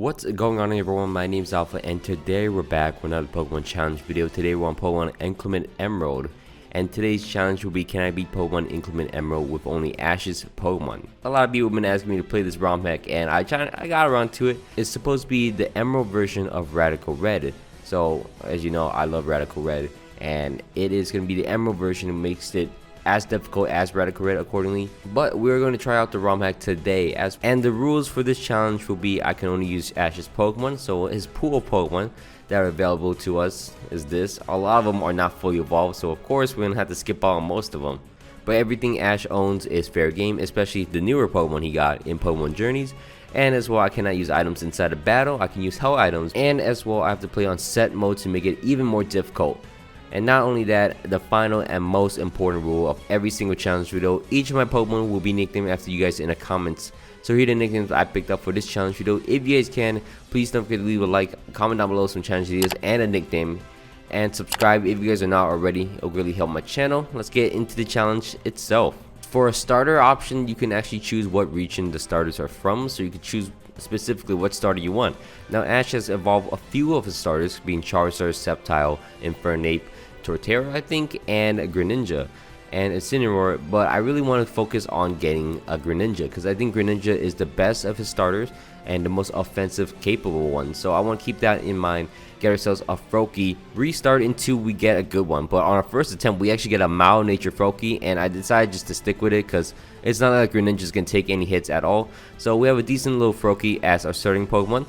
What's going on, everyone? My name's Alpha, and today we're back with another Pokemon challenge video. Today we're on Pokemon Inclement Emerald, and today's challenge will be, can I beat Pokemon Inclement Emerald with only Ash's Pokemon? A lot of people have been asking me to play this ROM hack, and I got around to it. It's supposed to be the Emerald version of Radical Red. So, as you know, I love Radical Red, and it is going to be the Emerald version. It makes it as difficult as Radical Red accordingly, but we're going to try out the ROM hack today. And the rules for this challenge will be I can only use Ash's Pokemon, so his pool of Pokemon that are available to us is this. A lot of them are not fully evolved, so of course we're going to have to skip out on most of them. But everything Ash owns is fair game, especially the newer Pokemon he got in Pokemon Journeys. And as well, I cannot use items inside a battle. I can use hell items, and as well I have to play on set mode to make it even more difficult. And not only that, the final and most important rule of every single challenge video, each of my Pokemon will be nicknamed after you guys in the comments. So here are the nicknames I picked up for this challenge video. If you guys can, please don't forget to leave a like, comment down below some challenge ideas and a nickname. And subscribe if you guys are not already, it'll really help my channel. Let's get into the challenge itself. For a starter option, you can actually choose what region the starters are from, so you can choose specifically what starter you want. Now Ash has evolved a few of his starters, being Charizard, Sceptile, Infernape, Torterra I think, and a Greninja and Incineroar, but I really want to focus on getting a Greninja because I think Greninja is the best of his starters and the most offensive capable one, so I want to keep that in mind. Get ourselves a Froakie, restart until we get a good one, but on our first attempt we actually get a mild nature Froakie, and I decided just to stick with it because it's not like Greninja's can take any hits at all. So we have a decent little Froakie as our starting Pokemon.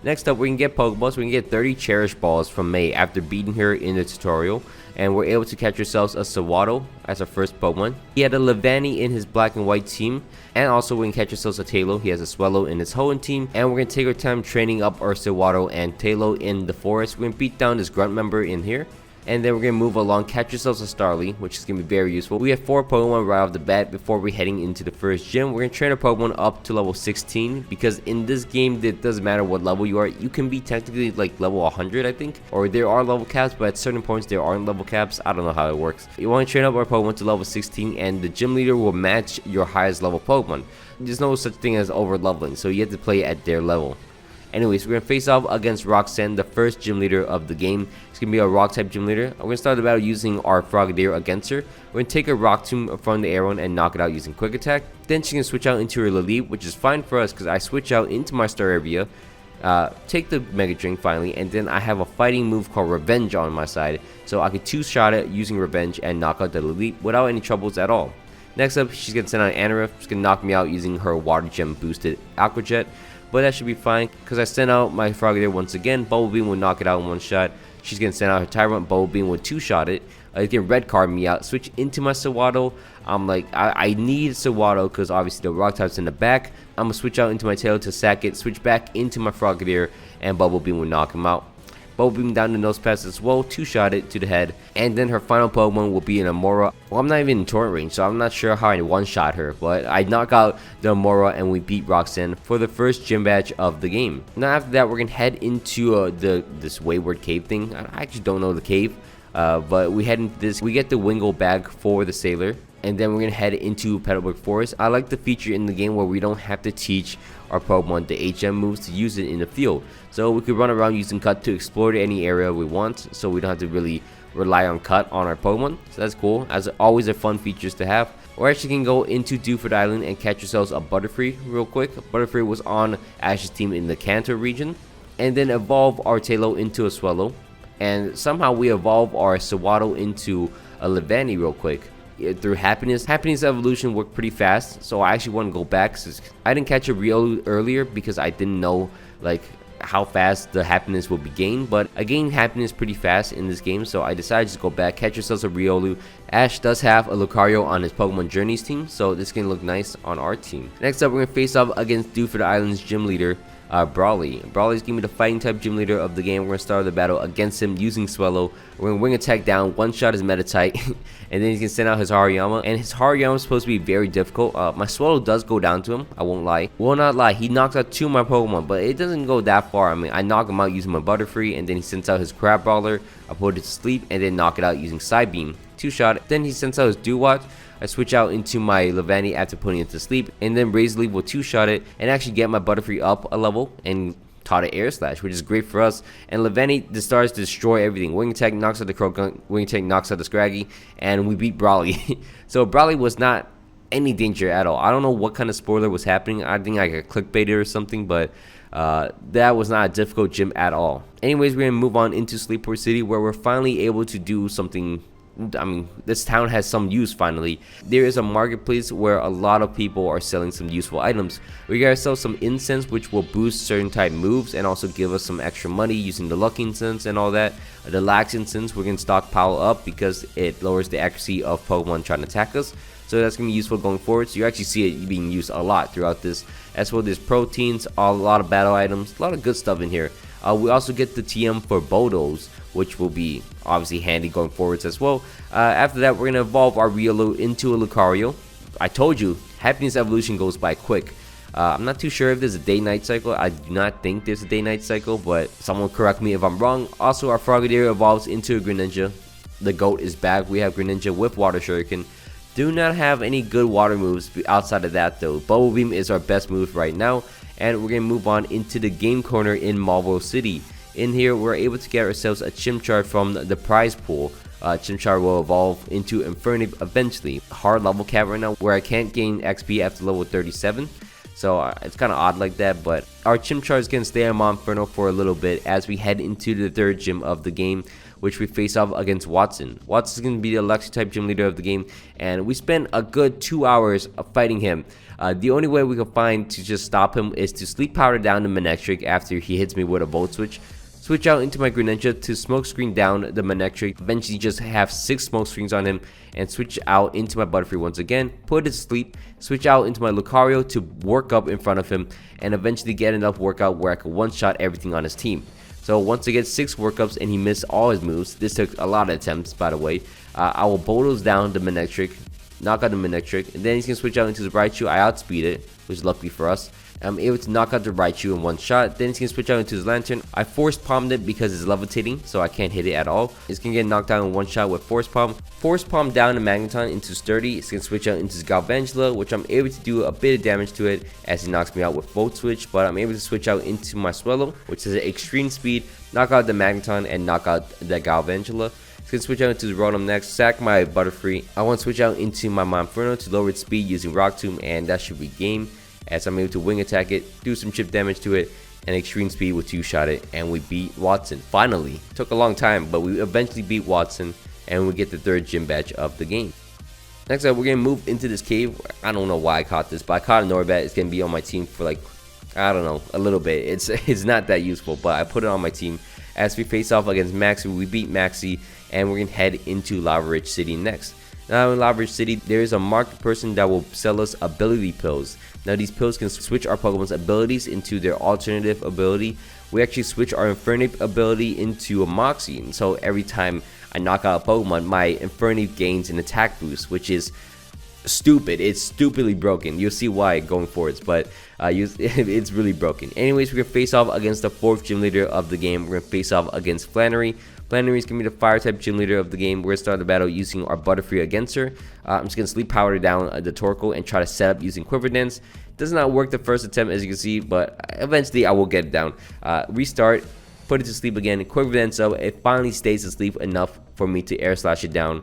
Next up, we can get Pokeballs. We can get 30 Cherish Balls from May after beating her in the tutorial, and we're able to catch ourselves a Sewaddle as our first Pokemon. He had a Levani in his black and white team, and also we can catch ourselves a Tailo. He has a Swellow in his Hoenn team, and we're going to take our time training up our Sewaddle and Tailo in the forest. We're going to beat down this Grunt member in here, and then we're going to move along, catch ourselves a Starly, which is going to be very useful. We have 4 Pokemon right off the bat before we're heading into the first gym. We're going to train our Pokemon up to level 16, because in this game, it doesn't matter what level you are. You can be technically like level 100, I think, or there are level caps, but at certain points there aren't level caps. I don't know how it works. You want to train up our Pokemon to level 16, and the gym leader will match your highest level Pokemon. There's no such thing as over leveling, so you have to play at their level. Anyways, we're going to face off against Roxanne, the first gym leader of the game. It's going to be a rock type gym leader. I'm going to start the battle using our Frogadier against her. We're going to take a Rock Tomb from the Aeron and knock it out using Quick Attack. Then she can switch out into her Lilip, which is fine for us because I switch out into my Staravia, take the Mega Drain finally, and then I have a fighting move called Revenge on my side. So I can 2-shot it using Revenge and knock out the Lilip without any troubles at all. Next up, she's going to send out Anorith. She's going to knock me out using her Water Gem boosted Aqua Jet. But that should be fine because I sent out my Frogadier once again. Bubble Beam will knock it out in 1 shot. She's going to send out her Tyrant. Bubble Beam will 2-shot it. It can red card me out. Switch into my Sewaddle. I'm like, I need Sewaddle because obviously the rock type's in the back. I'm going to switch out into my Tail to sack it. Switch back into my Frogadier, and Bubble Beam will knock him out. Bubble Beam down the nose pass as well, 2-shot it to the head, and then her final Pokemon will be an Amora. Well, I'm not even in torrent range, so I'm not sure how I 1-shot her, but I knock out the Amora and we beat Roxanne for the first gym badge of the game. Now after that, we're gonna head into this Wayward Cave thing. I actually don't know the cave, but we head into this. We get the Wingull bag for the Sailor, and then we're gonna head into Petalburg Forest. I like the feature in the game where we don't have to teach our Pokemon the HM moves to use it in the field, so we could run around using Cut to explore any area we want, so we don't have to really rely on Cut on our Pokemon. So that's cool. As always, are fun features to have. Or actually can go into Dewford Island and catch yourselves a Butterfree real quick. Butterfree was on Ash's team in the Kanto region, and then evolve our Tailo into a Swellow, and somehow we evolve our Sewaddle into a Levani real quick. Through Happiness evolution worked pretty fast, so I actually want to go back. I didn't catch a Riolu earlier because I didn't know like how fast the Happiness will be gained, but I gained Happiness pretty fast in this game, so I decided to go back, catch yourselves a Riolu. Ash does have a Lucario on his Pokemon Journeys team, so this can look nice on our team. Next up, we're going to face off against Dewford Island's gym leader, Brawly. Brawly's gonna be the fighting type gym leader of the game. We're gonna start the battle against him using Swellow. We're gonna Wing Attack down, 1-shot his Metatite, and then he can send out his Hariyama. And his Hariyama is supposed to be very difficult. My Swellow does go down to him, I won't lie. Will not lie, he knocks out 2 of my Pokemon, but it doesn't go that far. I mean, I knock him out using my Butterfree, and then he sends out his Crab Brawler. I put it to sleep, and then knock it out using Psybeam. 2-shot. Then he sends out his Dewott. I switch out into my Levani after putting it to sleep, and then Razor Leaf will 2-shot it and actually get my Butterfree up a level and taught it Air Slash, which is great for us. And Levanti starts to destroy everything. Wing Attack knocks out the Croagunk, Wing Attack knocks out the Scraggy, and we beat Brawly. So Brawly was not any danger at all. I don't know what kind of spoiler was happening. I think like a clickbait or something, but that was not a difficult gym at all. Anyways, we're gonna move on into Sleeport City, where we're finally able to do something. I mean, this town has some use finally. There is a marketplace where a lot of people are selling some useful items. We gotta sell some incense, which will boost certain type moves and also give us some extra money using the lucky incense and all that. The lax incense we're gonna stockpile up because it lowers the accuracy of Pokemon trying to attack us. So that's gonna be useful going forward. So you actually see it being used a lot throughout this. As well, there's proteins, a lot of battle items, a lot of good stuff in here. We also get the TM for Bodos, which will be obviously handy going forwards as well. After that, we're going to evolve our Riolu into a Lucario. I told you, Happiness Evolution goes by quick. I'm not too sure if there's a day-night cycle. I do not think there's a day-night cycle, but someone correct me if I'm wrong. Also, our Frogadier evolves into a Greninja. The GOAT is back. We have Greninja with Water Shuriken. Do not have any good water moves outside of that though. Bubble Beam is our best move right now. And we're going to move on into the game corner in Marlboro City. In here, we're able to get ourselves a Chimchar from the prize pool. Chimchar will evolve into Infernape eventually. Hard level cap right now where I can't gain XP after level 37. So it's kind of odd like that, but our Chimchar is going to stay on Monferno for a little bit as we head into the third gym of the game, which we face off against Watson. Watson is going to be the Electric type gym leader of the game, and we spent a good 2 hours of fighting him. The only way we can find to just stop him is to sleep powder down the Manectric after he hits me with a Volt Switch. Switch out into my Greninja to smokescreen down the Manectric, eventually just have 6 smokescreens on him, and switch out into my Butterfree once again, put it to sleep, switch out into my Lucario to work up in front of him, and eventually get enough workout where I could one-shot everything on his team. So once I get 6 workups and he missed all his moves, this took a lot of attempts by the way, I will bulldoze down the Manectric, knock out the Manectric, and then he's going to switch out into the Raichu. I outspeed it, which is lucky for us. I'm able to knock out the Raichu in one shot. Then he's going to switch out into his Lantern. I force palmed it because it's levitating, so I can't hit it at all. It's going to get knocked down in one shot with force palm. Force palm down the Magneton into Sturdy. It's going to switch out into his Galvantula, which I'm able to do a bit of damage to it as he knocks me out with Volt Switch. But I'm able to switch out into my Swellow, which is extreme speed, knock out the Magneton, and knock out the Galvantula. It's going to switch out into the Rotom next, sack my Butterfree. I want to switch out into my Monferno to lower its speed using Rock Tomb, and that should be game, as I'm able to wing attack it, do some chip damage to it, and extreme speed with 2-shot it, and we beat Watson. Finally, took a long time, but we eventually beat Watson, and we get the 3rd gym badge of the game. Next up, we're going to move into this cave. I don't know why I caught this, but I caught a Norbat. It's going to be on my team for like, I don't know, a little bit. It's not that useful, but I put it on my team. As we face off against Maxie, we beat Maxie, and we're going to head into Lava Ridge City next. Now in Lava Ridge City, there is a marked person that will sell us ability pills. Now these pills can switch our Pokemon's abilities into their alternative ability. We actually switch our Infernape ability into a Moxie, and so every time I knock out a Pokemon, my Infernape gains an attack boost, which is stupid. It's stupidly broken. You'll see why going forwards, but it's really broken. Anyways, we're gonna face off against the 4th gym leader of the game. We're gonna face off against Flannery. Flannery is going to be the fire type gym leader of the game. We're going to start the battle using our Butterfree against her. I'm just going to sleep powder down the Torkoal and try to set up using Quiver Dance. Does not work the first attempt, as you can see, but eventually I will get it down. Restart, put it to sleep again, Quiver Dance up. It finally stays asleep enough for me to air slash it down.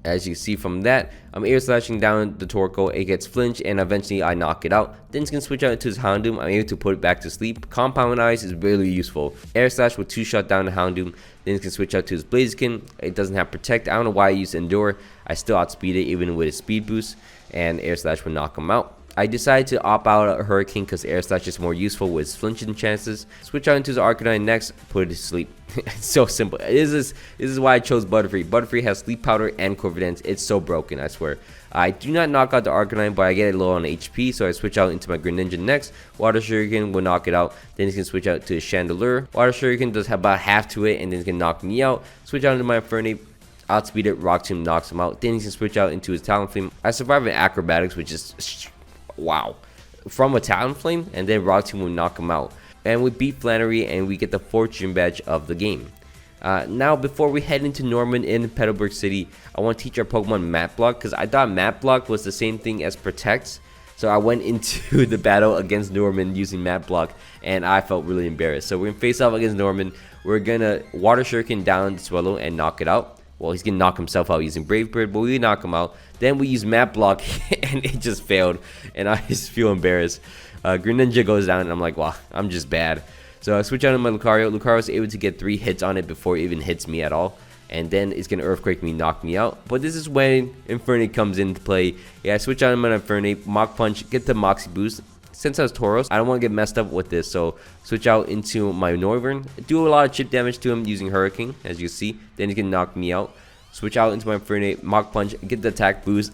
As you see from that, I'm air slashing down the Torkoal, it gets flinched, and eventually I knock it out. Then it's going to switch out into his Houndoom. I'm able to put it back to sleep. Compound Eyes is really useful. Air slash with 2-shot down the Houndoom. Then it's going to switch out to his Blaziken. It doesn't have Protect. I don't know why I used Endure. I still outspeed it even with his speed boost, and air slash will knock him out. I decided to opt out of Hurricane because air slash is more useful with flinching chances. Switch out into his Arcanine next, put it to sleep. It's so simple. This is why I chose Butterfree. Butterfree has Sleep Powder and Quiver Dance. It's so broken, I swear. I do not knock out the Arcanine, but I get it low on HP, so I switch out into my Greninja next. Water Shuriken will knock it out. Then he's going to switch out to his Chandelure. Water Shuriken does have about half to it, and then he's going to knock me out. Switch out into my Infernape. Outspeed it, Rock Tomb knocks him out. Then he's going to switch out into his Talonflame. I survive in Acrobatics, which is wow, from a Talonflame, and then Rock Tomb will knock him out. And we beat Flannery, and we get the 4th gym badge of the game. Now, before we head into Norman in Petalburg City, I want to teach our Pokemon Map Block, because I thought Map Block was the same thing as Protect. So I went into the battle against Norman using Map Block, and I felt really embarrassed. So we're gonna face off against Norman. We're gonna Water Shuriken down the Swallow and knock it out. Well, he's gonna knock himself out using Brave Bird, but we knock him out. Then we use Map Block, and it just failed, and I just feel embarrassed. Greninja goes down, and I'm like, wow, I'm just bad. So I switch out to my Lucario. Lucario is able to get 3 hits on it before it even hits me at all. And then it's going to Earthquake me, knock me out. But this is when Infernape comes into play. Yeah, I switch out to my Infernape, Mach Punch, get the Moxie boost. Since I was Tauros, I don't want to get messed up with this. So switch out into my Noivern. Do a lot of chip damage to him using Hurricane, as you see. Then he's going to knock me out. Switch out into my Infernape, Mach Punch, get the attack boost.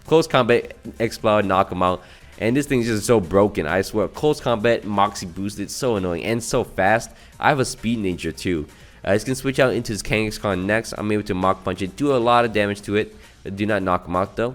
Close combat, Explode, knock him out. And this thing's just so broken, I swear. Close combat, Moxie boost, it's so annoying and so fast. I have a speed nature too. He's going to switch out into his Kangaskhan next. I'm able to Mach Punch it, do a lot of damage to it. Do not knock him out though.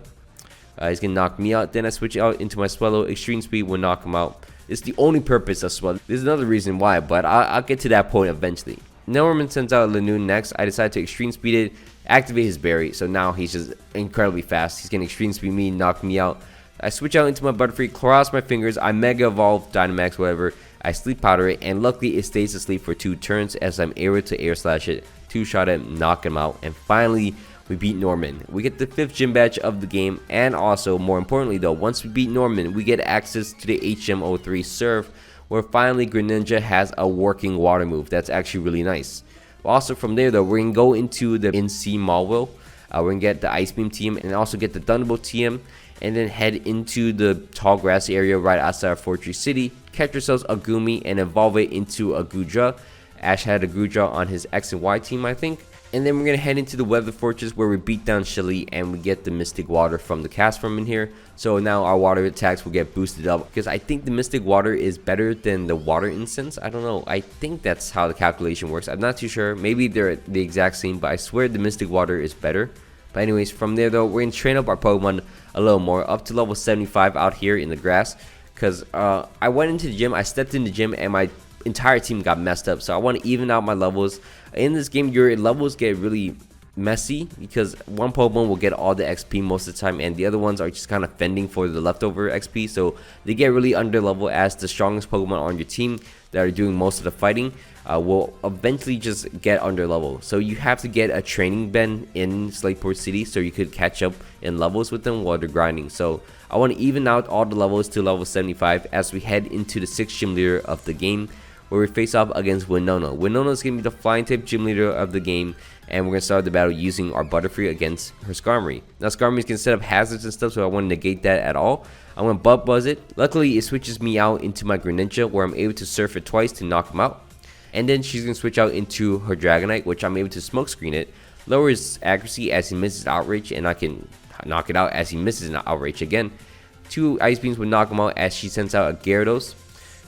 He's going to knock me out. Then I switch out into my Swallow. Extreme Speed will knock him out. It's the only purpose of Swallow. There's another reason why, but I'll get to that point eventually. Norman sends out Lanoon next. I decide to Extreme Speed it, activate his Berry. So now he's just incredibly fast. He's going to Extreme Speed me, knock me out. I switch out into my Butterfree, cross my fingers, I Mega Evolve, Dynamax, whatever. I Sleep Powder it, and luckily it stays asleep for 2 turns as I'm able to Air Slash it, 2-shot it, knock him out, and finally we beat Norman. We get the 5th gym badge of the game, and also, more importantly though, once we beat Norman, we get access to the HM03 Surf, where finally Greninja has a working water move. That's actually really nice. Also from there though, we're going to go into the NC Malwell. We're going to get the Ice Beam TM and also get the Thunderbolt TM. And then head into the tall grass area right outside of Fortress City, catch ourselves a Gumi and evolve it into a Gudra. Ash had a Gudra on his X and Y team, I think. And then we're going to head into the Weather Fortress where we beat down Shelly and we get the Mystic Water from the cast from in here. So now our water attacks will get boosted up because I think the Mystic Water is better than the Water Incense. I don't know. I think that's how the calculation works. I'm not too sure. Maybe they're the exact same, but I swear the Mystic Water is better. But anyways, from there though, we're going to train up our Pokemon a little more, up to level 75 out here in the grass. Because I went into the gym, I stepped in the gym, and my entire team got messed up. So I want to even out my levels. In this game, your levels get really messy because one Pokemon will get all the XP most of the time, and the other ones are just kind of fending for the leftover XP. So they get really under level as the strongest Pokemon on your team that are doing most of the fighting will eventually just get under level. So you have to get a training ben in Slateport City so you could catch up in levels with them while they're grinding. So I want to even out all the levels to level 75 as we head into the 6th gym leader of the game, where we face off against Winona. Winona is going to be the flying type gym leader of the game, and we're going to start the battle using our Butterfree against her Skarmory. Now Skarmory can set up hazards and stuff, so I want to negate that at all. I'm going to Butt Buzz it. Luckily it switches me out into my Greninja, where I'm able to Surf it twice to knock him out. And then she's going to switch out into her Dragonite, which I'm able to Smoke Screen it. Lower his accuracy as he misses Outrage, and I can knock it out as he misses an Outrage again. 2 Ice Beams would knock him out as she sends out a Gyarados.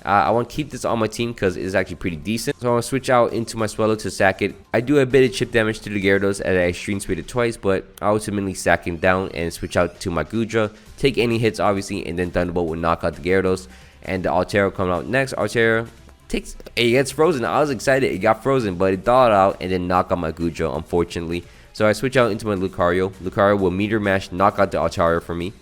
I want to keep this on my team because it's actually pretty decent. So I want to switch out into my Swallow to sack it. I do a bit of chip damage to the Gyarados as I Extreme Speed it twice, but I ultimately sack him down and switch out to my Gudra. Take any hits obviously, and then Thunderbolt will knock out the Gyarados. And the Altera coming out next. Altera it gets frozen. I was excited it got frozen, but it thawed out and then knock out my Gudra, unfortunately. So I switch out into my Lucario. Lucario will Meteor Mash, knock out the Altera for me.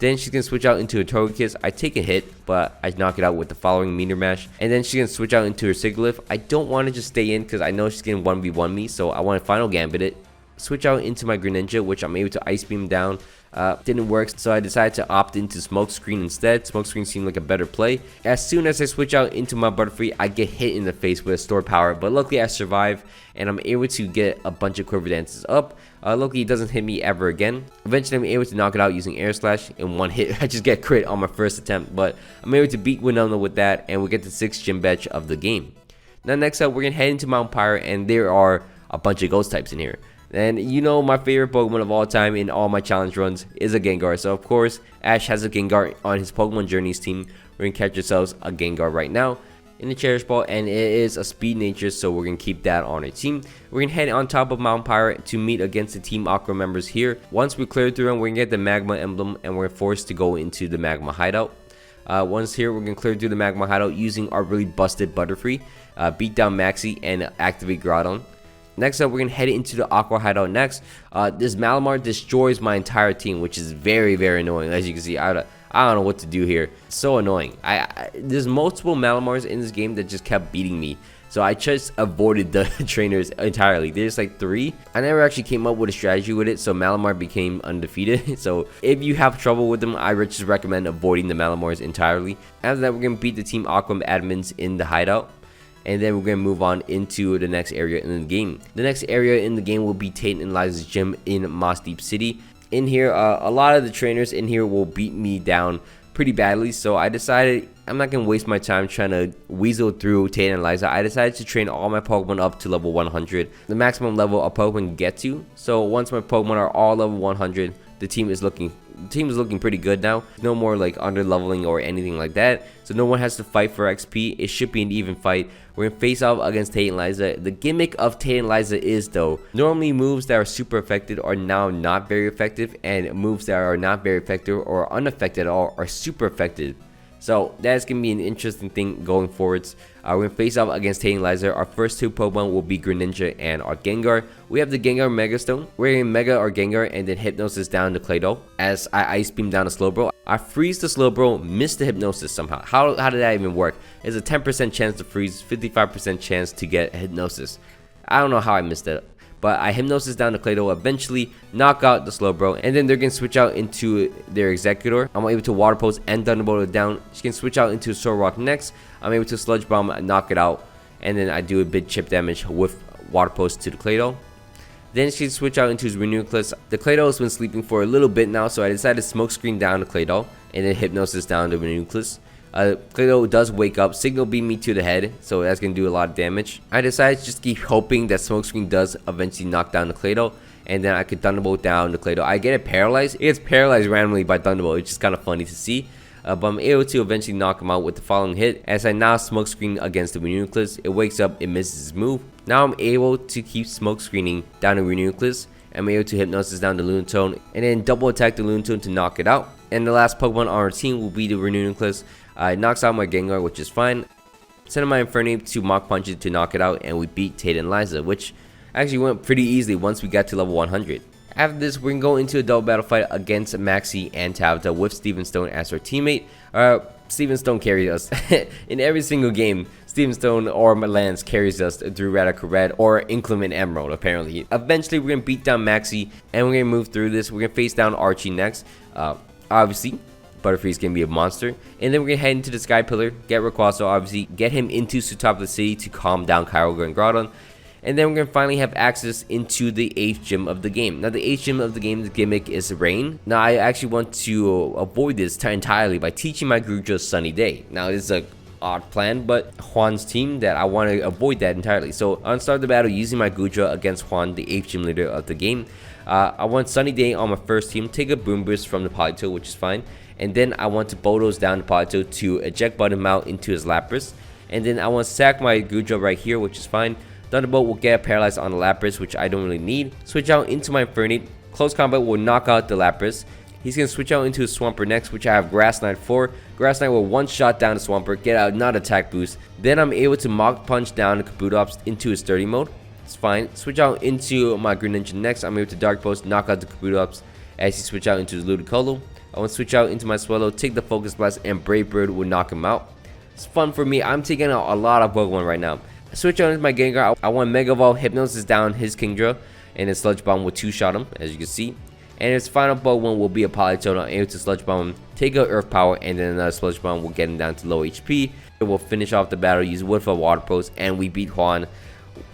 Then she's going to switch out into a Togekiss. I take a hit, but I knock it out with the following Meteor Mash. And then she's going to switch out into her Sigilyph. I don't want to just stay in because I know she's going to 1v1 me, so I want to Final Gambit it. Switch out into my Greninja, which I'm able to Ice Beam down. Didn't work, so I decided to opt into Smoke Screen instead. Smoke Screen seemed like a better play. As soon as I switch out into my Butterfree, I get hit in the face with a Store Power, but luckily I survive and I'm able to get a bunch of Quiver Dances up. Luckily it doesn't hit me ever again. Eventually I'm able to knock it out using Air Slash in one hit. I just get crit on my first attempt, but I'm able to beat Winona with that, and we get the 6th gym badge of the game. Now next up, we're gonna head into Mount Pyre, and there are a bunch of ghost types in here. And you know my favorite Pokemon of all time in all my challenge runs is a Gengar. So of course, Ash has a Gengar on his Pokemon Journeys team. We're going to catch ourselves a Gengar right now in the Cherish Ball, and it is a speed nature, so we're going to keep that on our team. We're going to head on top of Mount Pyre to meet against the Team Aqua members here. Once we clear through them, we're going to get the Magma Emblem, and we're forced to go into the Magma Hideout. Once here, we're going to clear through the Magma Hideout using our really busted Butterfree, beat down Maxie, and activate Groudon. Next up, we're going to head into the Aqua Hideout next. This Malamar destroys my entire team, which is very, very annoying. As you can see, I I don't know what to do here. It's so annoying. There's multiple Malamars in this game that just kept beating me. So I just avoided the trainers entirely. There's like 3. I never actually came up with a strategy with it, so Malamar became undefeated. So if you have trouble with them, I just recommend avoiding the Malamars entirely. After that, we're going to beat the Team Aquam admins in the hideout. And then we're going to move on into the next area in the game. The next area in the game will be Tate and Liza's gym in Moss Deep City. In here, a lot of the trainers in here will beat me down pretty badly, so I decided I'm not gonna waste my time trying to weasel through Tate and Liza. I decided to train all my Pokemon up to level 100, the maximum level a Pokemon can get to. So once my Pokemon are all level 100, the team is looking pretty good now. No more like under leveling or anything like that, so no one has to fight for XP. It should be an even fight. We're gonna face off against Tate and Liza. The gimmick of Tate and Liza is, though, normally moves that are super effective are now not very effective, and moves that are not very effective or unaffected at all are super effective. So that's going to be an interesting thing going forwards. We're going to face off against Tate and Liza. Our first 2 Pokemon will be Greninja and our Gengar. We have the Gengar Mega Stone. We're going to Mega our Gengar and then Hypnosis down to Claydol as I Ice Beam down to Slowbro. I freeze the Slowbro, miss the Hypnosis somehow. How did that even work? It's a 10% chance to freeze, 55% chance to get Hypnosis. I don't know how I missed that. But I Hypnosis down to Claydol, eventually knock out the Slowbro, and then they're going to switch out into their Executor. I'm able to Water Pulse and Thunderbolt it down. She can switch out into Solrock next. I'm able to Sludge Bomb and knock it out, and then I do a bit chip damage with Water Pulse to the Claydol. Then she can switch out into his Renewclus. The Claydol has been sleeping for a little bit now, so I decided to Smoke Screen down to Claydol, and then Hypnosis down to Renewclus. Claydol does wake up, Signal Beam me to the head, so that's going to do a lot of damage. I decided to just keep hoping that Smokescreen does eventually knock down the Claydol, and then I could Thunderbolt down the Claydol. I get it paralyzed. It gets paralyzed randomly by Thunderbolt, which is kind of funny to see. But I'm able to eventually knock him out with the following hit. As I now Smokescreen against the Renewclus, it wakes up, it misses his move. Now I'm able to keep Smokescreening down the Renewclus. I'm able to Hypnosis down the Lunatone, and then double attack the Lunatone to knock it out. And the last Pokemon on our team will be the Renewclus. It knocks out my Gengar, which is fine. Send my Infernape to Mach Punch it to knock it out, and we beat Tate and Liza, which actually went pretty easily once we got to level 100. After this, we're going to go into a double battle fight against Maxie and Tabitha with Steven Stone as our teammate. Steven Stone carries us. In every single game, Steven Stone or Lance carries us through Radical Red or Inclement Emerald, apparently. Eventually, we're going to beat down Maxie, and we're going to move through this. We're going to face down Archie next. Obviously, Butterfree's gonna be a monster, and then we're gonna head into the Sky Pillar, get Rayquaza, obviously, get him into Sutapa City to calm down Kyogre and Groudon, and then we're gonna finally have access into the 8th gym of the game. Now, the 8th gym of the game, the gimmick is rain. Now, I actually want to avoid this entirely by teaching my Greninja Sunny Day. Now, this is a odd plan, but Juan's team that I want to avoid that entirely. So, I'll start the battle using my Greninja against Juan, the 8th gym leader of the game. I want Sunny Day on my first team, take a Boom Burst from the Politoed, which is fine. And then I want to bulldoze down the Politoed to eject button out into his Lapras. And then I want to sack my Greninja right here, which is fine. Thunderbolt will get paralyzed on the Lapras, which I don't really need. Switch out into my Infernape. Close combat will knock out the Lapras. He's going to switch out into his Swampert next, which I have Grass Knight for. Grass Knight will one-shot down the Swampert, get out, not attack boost. Then I'm able to Mach Punch down the Kabutops into his Sturdy mode. It's fine. Switch out into my Greninja next. I'm able to Dark Pulse, knock out the Kabutops as he switch out into his Ludicolo. I want to switch out into my Swallow, take the Focus Blast, and Brave Bird will knock him out. It's fun for me. I'm taking out a lot of Pokemon right now. I switch out into my Gengar. I want Mega Evolve, Hypnosis down his Kingdra, and then Sludge Bomb will two-shot him, as you can see. And his final Pokemon will be a Politoed. I'm able to Sludge Bomb him, take out Earth Power, and then another Sludge Bomb will get him down to low HP. It will finish off the battle, use Wood for Water Pulse, and we beat Juan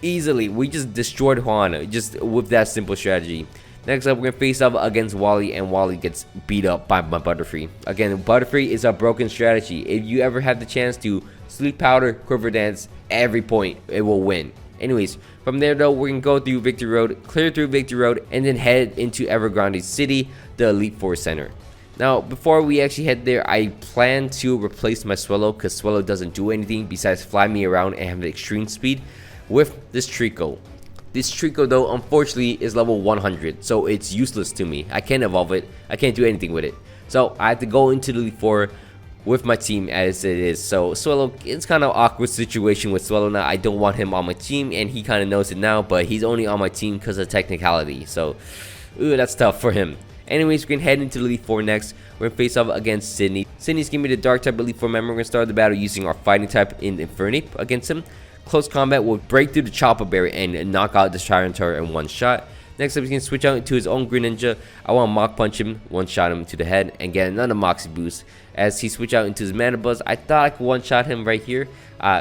easily. We just destroyed Juan just with that simple strategy. Next up, we're going to face up against Wally, and Wally gets beat up by my Butterfree. Again, Butterfree is a broken strategy. If you ever have the chance to Sleep Powder, Quiver Dance, every point, it will win. Anyways, from there though, we're going to go through Victory Road, clear through Victory Road, and then head into Evergrande City, the Elite Four Center. Now, before we actually head there, I plan to replace my Swallow, because Swallow doesn't do anything besides fly me around and have extreme speed, with this Trico. This Trico, though, unfortunately, is level 100, so it's useless to me. I can't evolve it. I can't do anything with it. So I have to go into the Elite Four with my team as it is. So Swallow, it's kind of awkward situation with Swallow now. I don't want him on my team, and he kind of knows it now, but he's only on my team because of technicality. So, ooh, that's tough for him. Anyways, we're gonna head into the Elite Four next. We're gonna face off against Sydney. Sydney's gonna be the Dark type Elite Four member. We're gonna start the battle using our Fighting type in Infernape against him. Close combat will break through the Chopper Berry and knock out this Tyranitar in one shot. Next up, he's going to switch out into his own Greninja. I want to Mach Punch him, one-shot him to the head, and get another Moxie Boost. As he switch out into his Mana Buzz, I thought I could one-shot him right here.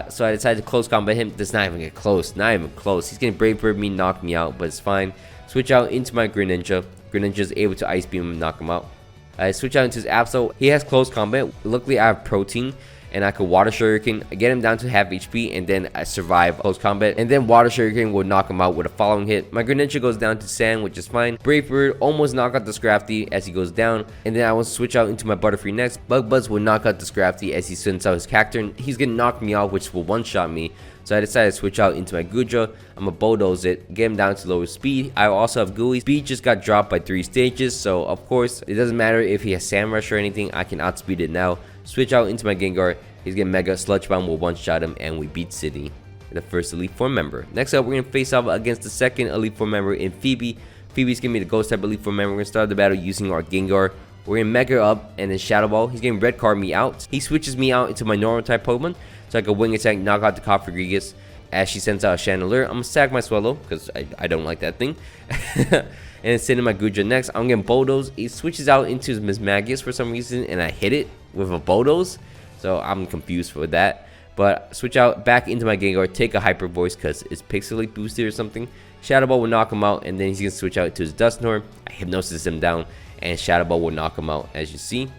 So I decided to close combat him. Does not even get close. Not even close. He's going to Brave Bird me, knock me out, but it's fine. Switch out into my Greninja. Greninja is able to Ice Beam and knock him out. I switch out into his Absol. He has close combat. Luckily, I have Protein, and I could Water Shuriken, get him down to half HP, and then I survive close combat. And then Water Shuriken will knock him out with a following hit. My Greninja goes down to Sand, which is fine. Brave Bird almost knock out the Scrafty as he goes down. And then I will switch out into my Butterfree next. Bug Buzz will knock out the Scrafty as he sends out his Cacturne. He's gonna knock me out, which will one-shot me. So I decided to switch out into my Goodra. I'm gonna Bulldoze it, get him down to lower speed. I also have Gooey. Speed just got dropped by 3 stages, so of course, it doesn't matter if he has Sand Rush or anything. I can outspeed it now. Switch out into my Gengar. He's getting Mega Sludge Bomb, will one-shot him, and we beat Sydney, the first Elite Four member. Next up, we're going to face off against the second Elite Four member in Phoebe. Phoebe's going to be the Ghost type Elite Four member. We're going to start the battle using our Gengar. We're going to Mega up and then Shadow Ball. He's getting Red Card me out. He switches me out into my normal type Pokemon, so I can Wing Attack, knock out the Cofagrigus. As she sends out a Chandelure, I'm going to sack my Swallow, because I don't like that thing. And then sending my Goodra next. I'm getting Bulldoze. He switches out into his Mismagius for some reason, and I hit it with a Bulldoze. So I'm confused for that. But switch out back into my Gengar, take a Hyper Voice because it's Pixelate boosted or something. Shadow Ball will knock him out, and then he's going to switch out to his Dusknoir. I Hypnosis him down, and Shadow Ball will knock him out, as you see.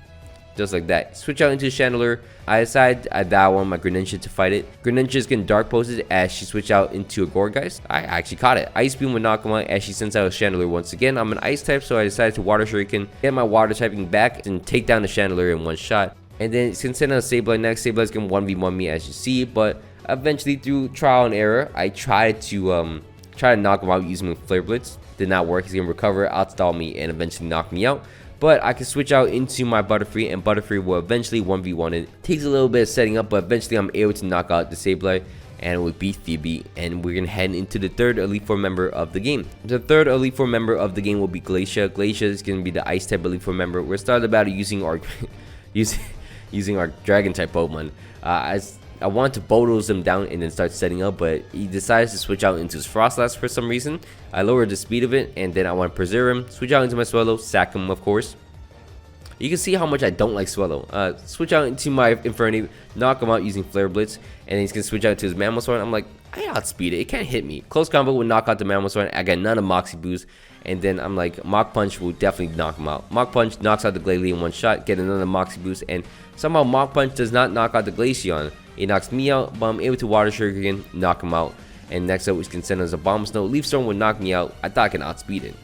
Just like that. Switch out into Chandelure. I decide that I want my Greninja to fight it. Greninja is getting Dark Posted as she switch out into a Gourgeist. I actually caught it. Ice Beam will knock him out as she sends out a Chandelure once again. I'm an Ice type, so I decided to Water Shuriken, get my Water typing back, and take down the Chandelure in one shot. And then it's going to send out a Sableye next. Sableye is going to 1v1 me, as you see. But eventually, through trial and error, I tried to knock him out using Flare Blitz. Did not work. He's going to recover, outstall me, and eventually knock me out. But I can switch out into my Butterfree, and Butterfree will eventually 1v1 it. Takes a little bit of setting up, but eventually I'm able to knock out the Sableye, and we beat Phoebe. And we're going to head into the third Elite Four member of the game. The third Elite Four member of the game will be Glacia. Glacia is going to be the Ice type Elite Four member. We're starting the battle using our using our Dragon type Pokemon. I wanted to Bulldoze him down and then start setting up, but he decides to switch out into his Frostlass for some reason. I lowered the speed of it, and then I want to preserve him. Switch out into my Swallow, sack him, of course. You can see how much I don't like Swallow. Switch out into my Infernape, knock him out using Flare Blitz, and then he's going to switch out to his Mamoswine. I'm like, I outspeed it. It can't hit me. Close combo will knock out the Mamoswine. I got none of Moxie Boost, and then I'm like, Mach Punch will definitely knock him out. Mach Punch knocks out the Glalie in one shot, get another Moxie Boost, and somehow Mach Punch does not knock out the Glaceon. It knocks me out, but I'm able to Water Shuriken, knock him out. And next up, we can send us a Bomb Snow. Leaf Storm would knock me out. I thought I can outspeed it.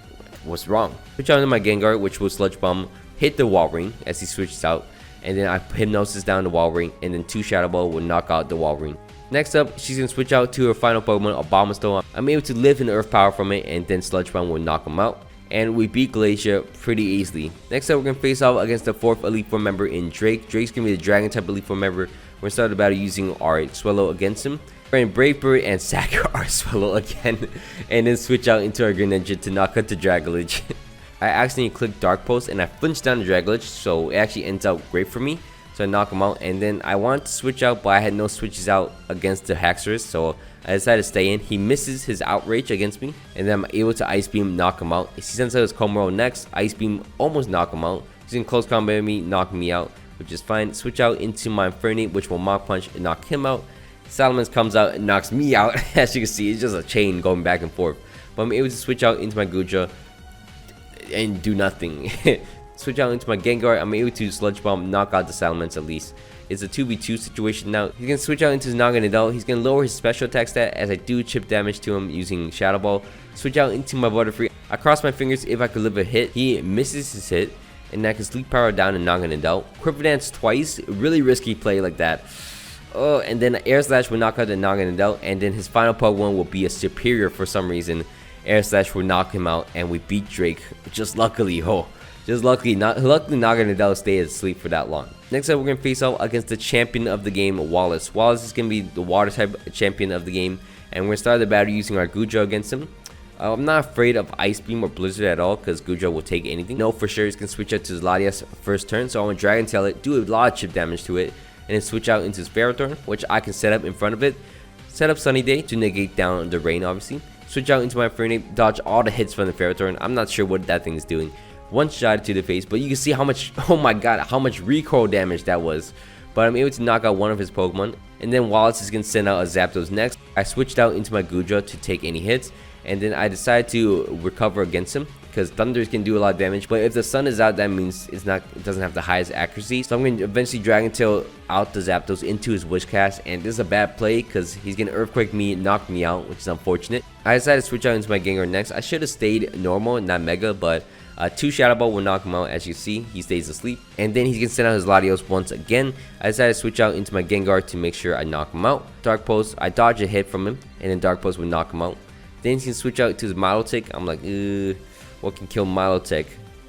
What's wrong? Switch out into my Gengar, which will Sludge Bomb, hit the Wall Ring as he switches out. And then I Hypnosis down the Wall Ring, and then 2 Shadow Ball will knock out the Wall Ring. Next up, she's going to switch out to her final Pokemon, Abomasnow. I'm able to live in Earth Power from it, and then Sludge Bomb will knock him out. And we beat Glacia pretty easily. Next up, we're going to face off against the 4th Elite Four member in Drake. Drake's going to be the Dragon type Elite Four member. We're going to start the battle using our Swallow against him. We're going to Brave Bird and sack our Swallow again. And then switch out into our Greninja to knock out the Dragalge. I accidentally clicked Dark Pulse and I flinched down the Dragalge, so it actually ends out great for me. So I knock him out, and then I wanted to switch out, but I had no switches out against the Haxorus, so I decided to stay in. He misses his Outrage against me, and then I'm able to Ice Beam, knock him out. He sends out his Komuro next. Ice Beam almost knock him out. He's in close combat with me, knocking me out, which is fine. Switch out into my Infernape, which will Mach Punch and knock him out. Salamence comes out and knocks me out. As you can see, it's just a chain going back and forth. But I'm able to switch out into my Goodra and do nothing. Switch out into my Gengar. I'm able to Sludge Bomb, knock out the Salamence at least. It's a 2v2 situation now. He's going to switch out into his Naganadel. He's going to lower his special attack stat as I do chip damage to him using Shadow Ball. Switch out into my Butterfree. I cross my fingers if I could live a hit. He misses his hit, and I can Sleep Power down and Naganadel. Quiver Dance twice. Really risky play like that. Oh, and then Air Slash will knock out the Naganadel, and then his final Pokemon will be a Superior for some reason. Air Slash will knock him out, and we beat Drake. Just luckily, luckily Naganadel stayed asleep for that long. Next up, we're going to face off against the champion of the game, Wallace. Wallace is going to be the Water type champion of the game, and we're going to start the battle using our Goodra against him. I'm not afraid of Ice Beam or Blizzard at all because Goodra will take anything. No, for sure he's going to switch out to his Latias first turn, so I want to Dragon Tail it, do a lot of chip damage to it, and then switch out into his Ferrothorn, which I can set up in front of it. Set up Sunny Day to negate down the rain, obviously. Switch out into my Ferronape, dodge all the hits from the Ferrothorn. I'm not sure what that thing is doing. One shot to the face, but you can see how much, oh my god, how much recoil damage that was. But I'm able to knock out one of his Pokemon. And then Wallace is going to send out a Zapdos next. I switched out into my Goodra to take any hits. And then I decided to recover against him because Thunders can do a lot of damage. But if the Sun is out, that means it doesn't have the highest accuracy. So I'm going to eventually Dragon Tail out the Zapdos into his Wishcast. And this is a bad play because he's going to Earthquake me, knock me out, which is unfortunate. I decided to switch out into my Gengar next. I should have stayed normal, not Mega, but 2 Shadow Ball will knock him out. As you see, he stays asleep. And then he's going to send out his Latios once again. I decided to switch out into my Gengar to make sure I knock him out. Dark Pulse, I dodge a hit from him, and then Dark Pulse will knock him out. Then he can switch out to his Milotic. I'm like, what can kill Milotic?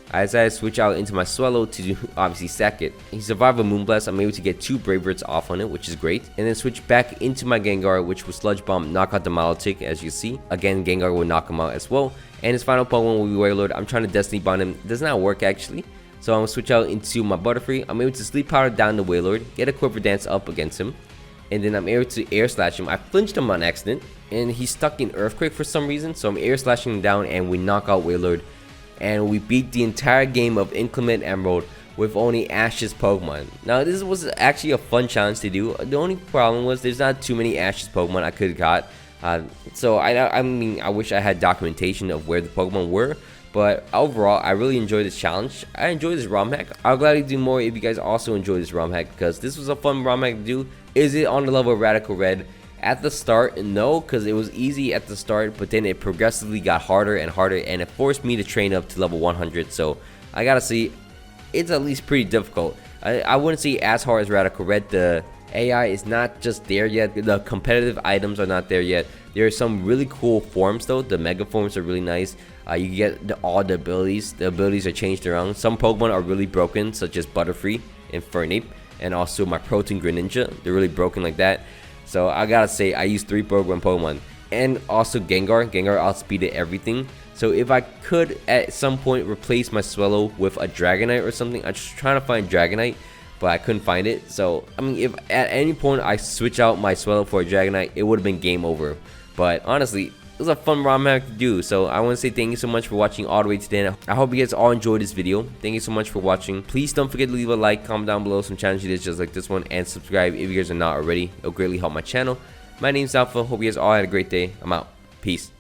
I decided to switch out into my Swallow to obviously sack it. He survived a Moonblast. I'm able to get 2 Brave Birds off on it, which is great. And then switch back into my Gengar, which was Sludge Bomb, knock out the Milotic, as you see. Again, Gengar will knock him out as well. And his final Pokemon will be Wailord. I'm trying to Destiny Bond him. It does not work actually. So I'm going to switch out into my Butterfree. I'm able to Sleep Powder down the Wailord, get a Quiver Dance up against him. And then I'm able to Air Slash him. I flinched him on accident. And he's stuck in Earthquake for some reason. So I'm Air Slashing him down and we knock out Wailord. And we beat the entire game of Inclement Emerald with only Ash's Pokemon. Now this was actually a fun challenge to do. The only problem was there's not too many Ash's Pokemon I could have got. So I mean, I wish I had documentation of where the Pokemon were. But overall, I really enjoyed this challenge. I enjoyed this ROM hack. I'll gladly do more if you guys also enjoy this ROM hack because this was a fun ROM hack to do. Is it on the level of Radical Red? At the start, no, because it was easy at the start, but then it progressively got harder and harder, and it forced me to train up to level 100. So I gotta say, it's at least pretty difficult. I wouldn't say as hard as Radical Red. The AI is not just there yet. The competitive items are not there yet. There are some really cool forms though. The Mega forms are really nice. You get all the abilities. The abilities are changed around. Some Pokemon are really broken, such as Butterfree and Fernape, and also my Protein Greninja. They're really broken like that. So I gotta say, I used 3 program Pokemon. And also Gengar. Gengar outspeeded everything. So if I could at some point replace my Swallow with a Dragonite or something, I'm just trying to find Dragonite, but I couldn't find it. So I mean, if at any point I switch out my Swallow for a Dragonite, it would have been game over. But honestly, it was a fun ROM hack to do. So I want to say thank you so much for watching all the way to the end. I hope you guys all enjoyed this video. Thank you so much for watching. Please don't forget to leave a like, comment down below some challenge ideas just like this one, and subscribe if you guys are not already. It'll greatly help my channel. My name's Alpha. Hope you guys all had a great day. I'm out. Peace.